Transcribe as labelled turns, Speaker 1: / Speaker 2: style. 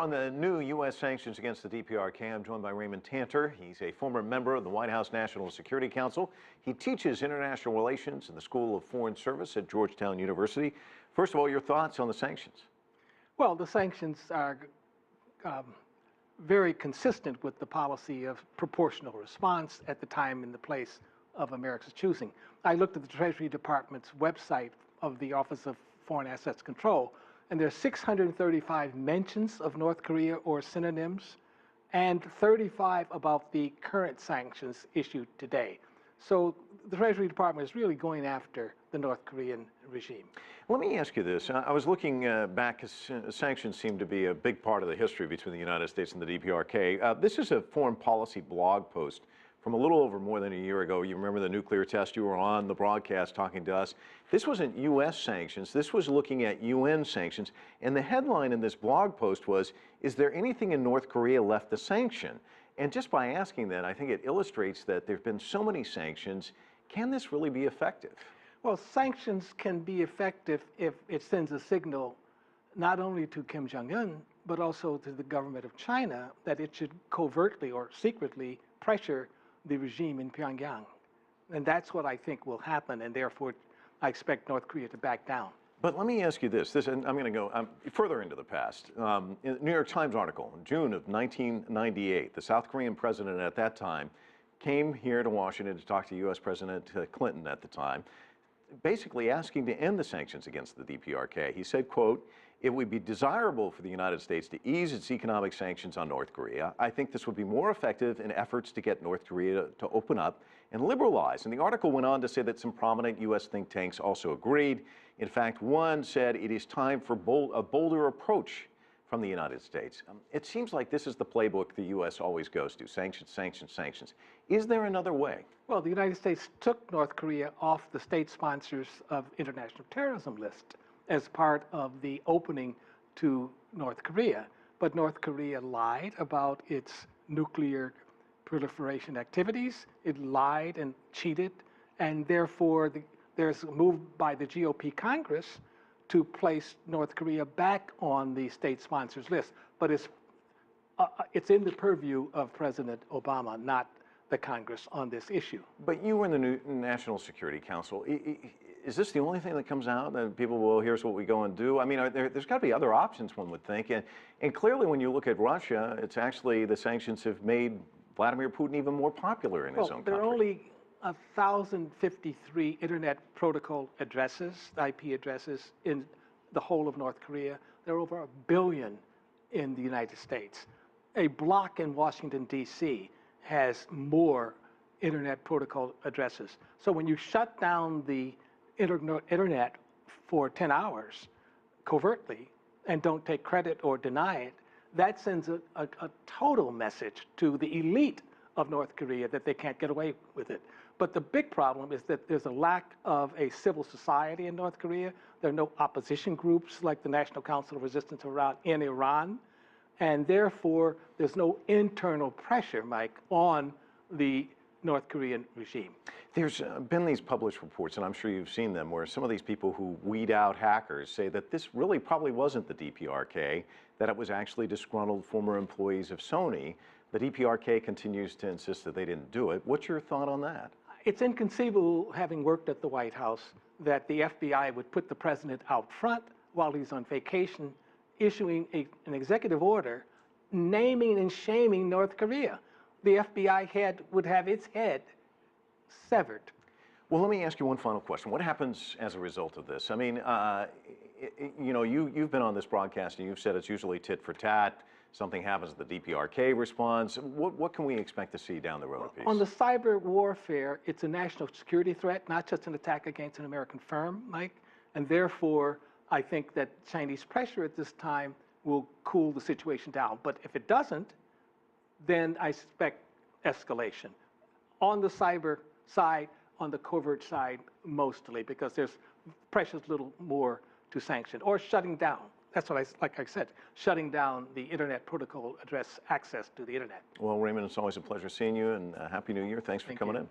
Speaker 1: on the new U.S. sanctions against the DPRK, I'm joined by Raymond Tanter. He's a former member of the White House National Security Council. He teaches international relations in the School of Foreign Service at Georgetown University. First of all, your thoughts on the sanctions?
Speaker 2: Well, the sanctions are very consistent with the policy of proportional response at the time and the place of America's choosing. I looked at the Treasury Department's website of the Office of Foreign Assets Control, and there are 635 mentions of North Korea or synonyms, and 35 about the current sanctions issued today. So the Treasury Department is really going after the North Korean regime.
Speaker 1: Let me ask you this. I was looking back, sanctions seem to be a big part of the history between the United States and the DPRK. This is a foreign policy blog post from a little over more than a year ago. You remember the nuclear test? You were on the broadcast talking to us. This wasn't U.S. sanctions. This was looking at UN sanctions. And the headline in this blog post was, "Is there anything in North Korea left to sanction?" And just by asking that, I think it illustrates that there have been so many sanctions. Can this really be effective?
Speaker 2: Well, sanctions can be effective if it sends a signal not only to Kim Jong-un, but also to the government of China that it should covertly or secretly pressure the regime in Pyongyang. And that's what I think will happen, and therefore I expect North Korea to back down.
Speaker 1: But let me ask you this, and I'm going to go further into the past. In a New York Times article in June of 1998, the South Korean president at that time came here to Washington to talk to U.S. President Clinton at the time, basically asking to end the sanctions against the DPRK. He said, quote, "It would be desirable for the United States to ease its economic sanctions on North Korea. I think this would be more effective in efforts to get North Korea to open up and liberalize." And the article went on to say that some prominent U.S. think tanks also agreed. In fact, one said it is time for a bolder approach from the United States. It seems like this is the playbook the U.S. always goes to: sanctions, sanctions, sanctions. Is there another way?
Speaker 2: Well, the United States took North Korea off the state sponsors of international terrorism list as part of the opening to North Korea. But North Korea lied about its nuclear proliferation activities. It lied and cheated, and therefore there's a move by the GOP Congress to place North Korea back on the state sponsors list. But it's in the purview of President Obama, not the Congress, on this issue.
Speaker 1: But you were in the new National Security Council. Is this the only thing that comes out that people, well, here's what we go and do? I mean, there's got to be other options, one would think. And clearly, when you look at Russia, it's actually the sanctions have made Vladimir Putin even more popular in his own country.
Speaker 2: There are only 1,053 Internet protocol addresses, IP addresses, in the whole of North Korea. There are over 1 billion in the United States. A block in Washington, D.C. has more Internet protocol addresses. So when you shut down the Internet for 10 hours covertly and don't take credit or deny it, that sends a total message to the elite of North Korea that they can't get away with it. But the big problem is that there's a lack of a civil society in North Korea. There are no opposition groups like the National Council of Resistance in Iran. And therefore, there's no internal pressure, Mike, on the North Korean regime.
Speaker 1: There's been these published reports, and I'm sure you've seen them, where some of these people who weed out hackers say that this really probably wasn't the DPRK, that it was actually disgruntled former employees of Sony. The DPRK continues to insist that they didn't do it. What's your thought on that?
Speaker 2: It's inconceivable, having worked at the White House, that the FBI would put the president out front while he's on vacation, issuing an executive order naming and shaming North Korea. The FBI head would have its head severed.
Speaker 1: Well, let me ask you one final question. What happens as a result of this? I mean, you know, you've been on this broadcast and you've said it's usually tit for tat. Something happens, the DPRK responds. What can we expect to see down the road?
Speaker 2: On the cyber warfare, it's a national security threat, not just an attack against an American firm, Mike. And therefore, I think that Chinese pressure at this time will cool the situation down. But if it doesn't, then I expect escalation. On the cyber side, on the covert side, mostly, because there's precious little more to sanction, or shutting down. That's what like I said, shutting down the Internet protocol address access to the Internet.
Speaker 1: Well, Raymond, it's always a pleasure seeing you, and Happy New Year. Thanks for coming in.